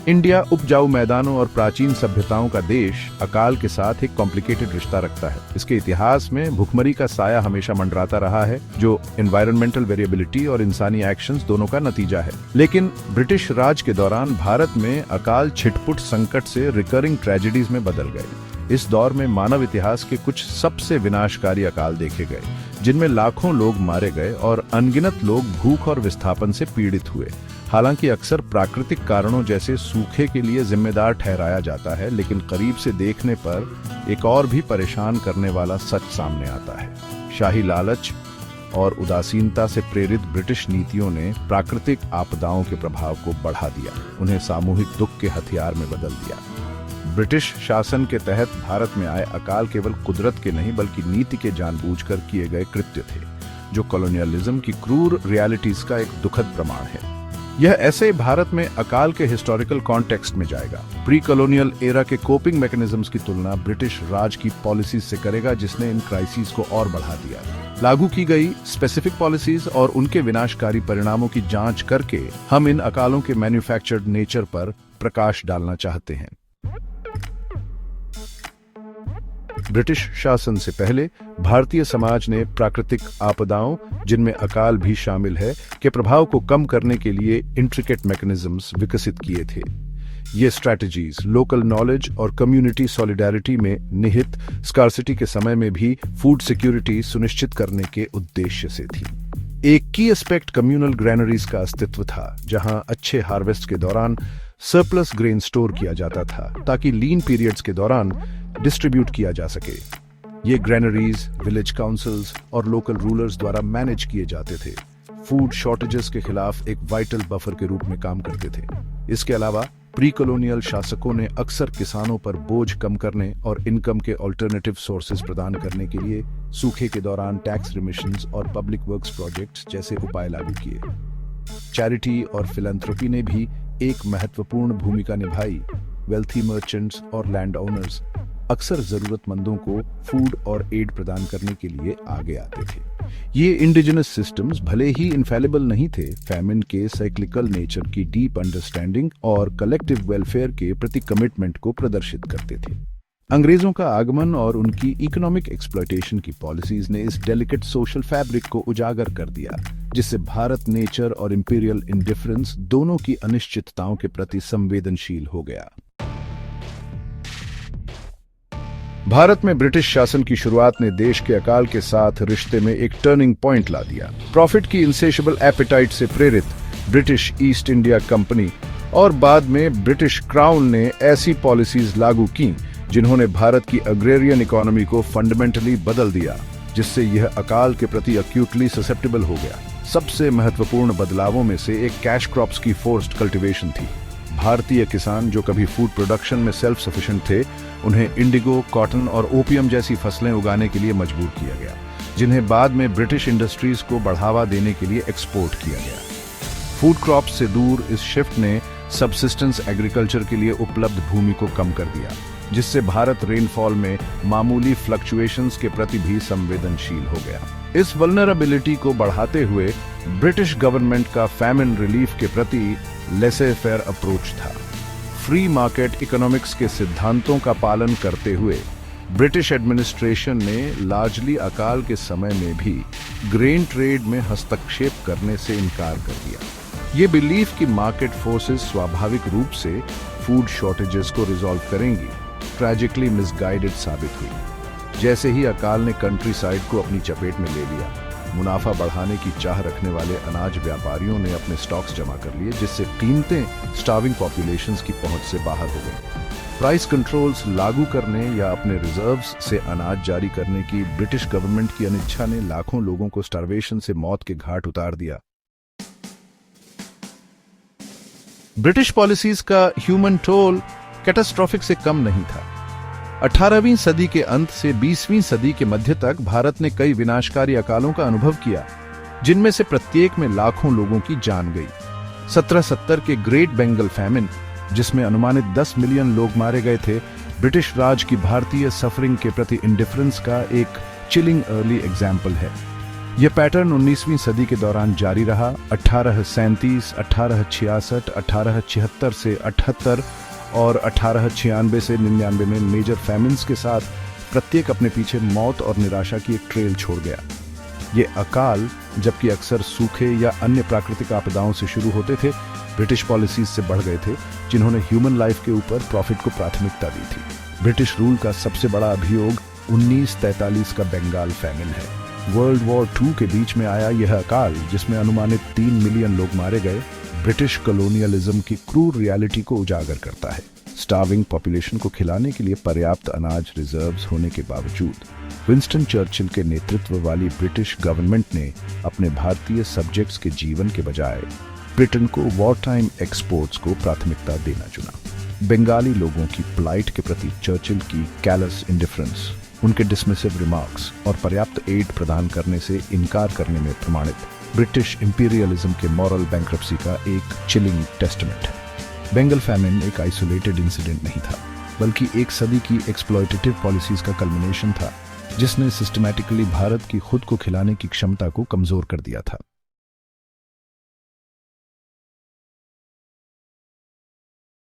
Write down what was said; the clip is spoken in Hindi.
इंडिया उपजाऊ मैदानों और प्राचीन सभ्यताओं का देश अकाल के साथ एक कॉम्प्लिकेटेड रिश्ता रखता है। इसके इतिहास में भुखमरी का साया हमेशा मंडराता रहा है, जो एनवायरमेंटल वेरिएबिलिटी और इंसानी एक्शंस दोनों का नतीजा है। लेकिन ब्रिटिश राज के दौरान भारत में अकाल छिटपुट संकट से रिकरिंग ट्रेजेडीज में बदल गए। इस दौर में मानव इतिहास के कुछ सबसे विनाशकारी अकाल देखे गए, जिनमें लाखों लोग मारे गए और अनगिनत लोग भूख और विस्थापन से पीड़ित हुए। हालांकि अक्सर प्राकृतिक कारणों जैसे सूखे के लिए जिम्मेदार ठहराया जाता है, लेकिन करीब से देखने पर एक और भी परेशान करने वाला सच सामने आता है। शाही लालच और उदासीनता से प्रेरित ब्रिटिश नीतियों ने प्राकृतिक आपदाओं के प्रभाव को बढ़ा दिया, उन्हें सामूहिक दुख के हथियार में बदल दिया। ब्रिटिश शासन के तहत भारत में आए अकाल केवल कुदरत के नहीं बल्कि नीति के जानबूझकर किए गए कृत्य थे, जो कॉलोनियलिज्म की क्रूर रियलिटीज का एक दुखद प्रमाण है। यह ऐसे भारत में अकाल के हिस्टोरिकल कॉन्टेक्स्ट में जाएगा। प्री कॉलोनियल एरा के कोपिंग मैकेनिज्म्स की तुलना ब्रिटिश राज की पॉलिसीज से करेगा, जिसने इन क्राइसिस को और बढ़ा दिया। लागू की गई स्पेसिफिक पॉलिसीज और उनके विनाशकारी परिणामों की जांच करके हम इन अकालों के मैन्युफैक्चर्ड नेचर पर प्रकाश डालना चाहते हैं। ब्रिटिश शासन से पहले भारतीय समाज ने प्राकृतिक आपदाओं, जिनमें अकाल भी शामिल है, के प्रभाव को कम करने के लिए इंट्रिकेट मैकेनिज्म्स विकसित किए थे। ये स्ट्रैटेजीज लोकल नॉलेज और कम्युनिटी सॉलिडारिटी में निहित स्कार्सिटी के समय में भी फूड सिक्योरिटी सुनिश्चित करने के उद्देश्य से थी। एक की एस्पेक्ट कम्युनल ग्रैनरीज का अस्तित्व था, जहां अच्छे हार्वेस्ट के दौरान सरप्लस ग्रेन स्टोर किया जाता था ताकि लीन पीरियड्स के दौरान डिस्ट्रीब्यूट किया जा सके। ये ग्रैनरीज विलेज काउंसिल्स और लोकल रूलर्स द्वारा मैनेज किए जाते थे। फूड शॉर्टेजेस के खिलाफ एक वाइटल बफर के रूप में काम करते थे। इसके अलावा प्री कॉलोनियल शासकों ने अक्सर किसानों पर बोझ कम करने और इनकम के अल्टरनेटिव सोर्सेज प्रदान करने के लिए सूखे के दौरान टैक्स रिमिशंस और पब्लिक वर्क्स प्रोजेक्ट्स जैसे उपाय लागू किए। चैरिटी और फिलैंथ्रोपी ने भी एक महत्वपूर्ण भूमिका निभाई। वेल्थी मर्चेंट्स और लैंड ओनर्स अक्सर जरूरतमंदों को फूड और एड प्रदान करने के लिए आगे आते थे। ये इंडिजिनस सिस्टम्स भले ही इनफैलिबल नहीं थे, फैमिन के साइक्लिकल नेचर की डीप अंडरस्टैंडिंग और कलेक्टिव वेलफेयर के प्रति कमिटमेंट को प्रदर्शित करते थे। अंग्रेजों का आगमन और उनकी इकोनॉमिक एक्सप्लॉयटेशन की पॉलिसीज ने इस डेलिकेट सोशल फैब्रिक को उजागर कर दिया, जिससे भारत नेचर और इंपीरियल इंडिफरेंस दोनों की अनिश्चितताओं के प्रति संवेदनशील हो गया। भारत में ब्रिटिश शासन की शुरुआत ने देश के अकाल के साथ रिश्ते में एक टर्निंग पॉइंट ला दिया। प्रॉफिट की इंसेशेबल एपेटाइट से प्रेरित ब्रिटिश ईस्ट इंडिया कंपनी और बाद में ब्रिटिश क्राउन ने ऐसी पॉलिसीज लागू की जिन्होंने भारत की अग्रेरियन इकोनॉमी को फंडामेंटली बदल दिया, जिससे यह अकाल के प्रति एक्यूटली ससेप्टेबल हो गया। सबसे महत्वपूर्ण बदलावों में से एक कैश क्रॉप्स की फोर्स्ड कल्टीवेशन थी। भारतीय किसान जो कभी फूड प्रोडक्शन में सेल्फ सफिशिएंट थे, उन्हें इंडिगो, कॉटन और ओपियम जैसी फसलें उगाने के लिए मजबूर किया गया, जिन्हें बाद में ब्रिटिश इंडस्ट्रीज को बढ़ावा देने के लिए एक्सपोर्ट किया गया। फूड क्रॉप्स से दूर इस शिफ्ट ने सबसिस्टेंस एग्रीकल्चर के लिए उपलब्ध भूमि को कम कर दिया, जिससे भारत रेनफॉल में मामूली फ्लक्चुएशंस के प्रति भी संवेदनशील हो गया। इस वल्नरेबिलिटी को बढ़ाते हुए ब्रिटिश गवर्नमेंट का फैमिन रिलीफ के प्रति लेसे फेयर अप्रोच था। फ्री मार्केट इकोनॉमिक्स के सिद्धांतों का पालन करते हुए ब्रिटिश एडमिनिस्ट्रेशन ने लार्जली अकाल के समय में भी ग्रेन ट्रेड में हस्तक्षेप करने से इनकार कर दिया। ये बिलीफ कि मार्केट फोर्सेस स्वाभाविक रूप से फूड शॉर्टेजेस को रिजॉल्व करेंगी, ट्रैजिकली मिसगाइडेड साबित हुई। जैसे ही अकाल ने कंट्री साइड को अपनी चपेट में ले लिया, मुनाफा बढ़ाने की चाह रखने वाले अनाज व्यापारियों ने अपने स्टॉक्स जमा कर लिए, जिससे कीमतें स्टार्विंग पॉपुलेशंस की पहुंच से बाहर हो गई। प्राइस कंट्रोल्स लागू करने या अपने रिजर्व्स से अनाज जारी करने की ब्रिटिश गवर्नमेंट की अनिच्छा ने लाखों लोगों को स्टार्वेशन से मौत के घाट उतार दिया। ब्रिटिश पॉलिसीज का ह्यूमन टोल कैटास्ट्रोफिक से कम नहीं था। 18वीं सदी के अंत से 20वीं सदी के मध्य तक भारत ने कई विनाशकारी अकालों का अनुभव किया, जिनमें से प्रत्येक में लाखों लोगों की जान गई। 1770 के ग्रेट बंगाल फैमिन, जिसमें अनुमानित 10 मिलियन लोग मारे गए थे, ब्रिटिश राज की भारतीय सफरिंग के प्रति इंडिफरेंस का एक चिलिंग अर्ली एग्जाम्पल है। यह पैटर्न 19वीं सदी के दौरान जारी रहा। 1837, 1866, 1876 से 78 और 1896 से 99 में मेजर फैमिन्स के साथ प्रत्येक अपने पीछे मौत और निराशा की एक ट्रेल छोड़ गया। ये अकाल, जबकि अक्सर सूखे या अन्य प्राकृतिक आपदाओं से शुरू होते थे, ब्रिटिश पॉलिसीज से बढ़ गए थे, जिन्होंने ह्यूमन लाइफ के ऊपर प्रॉफिट को प्राथमिकता दी थी। ब्रिटिश रूल का सबसे बड़ा अभियोग 1943 का बंगाल फैमिन है। वर्ल्ड वॉर II के बीच में आया यह अकाल, जिसमें अनुमानित 3 मिलियन लोग मारे गए, ब्रिटिश कॉलोनियलिज्म की क्रूर रियलिटी को उजागर करता है। स्टार्विंग पॉपुलेशन को खिलाने के लिए पर्याप्त अनाज रिजर्व्स होने के बावजूद विंस्टन चर्चिल के नेतृत्व वाली ब्रिटिश गवर्नमेंट ने अपने भारतीय सब्जेक्ट्स के जीवन के बजाय ब्रिटेन को वॉर टाइम एक्सपोर्ट्स को प्राथमिकता देना चुना। बंगाली लोगों की प्लाइट के प्रति चर्चिल की कैलस इंडिफरेंस, उनके डिसमिसिव रिमार्क्स और पर्याप्त एड प्रदान करने से इनकार करने में प्रमाणित ब्रिटिश इंपीरियलिज्म के मॉरल बैंक्रप्सी का एक चिलिंग टेस्टमेंट है। बंगाल फैमिन एक आइसोलेटेड इंसिडेंट नहीं था, बल्कि एक सदी की एक्सप्लॉयटेटिव पॉलिसीज का कल्मिनेशन था, जिसने सिस्टमैटिकली भारत की खुद को खिलाने की क्षमता को कमजोर कर दिया था।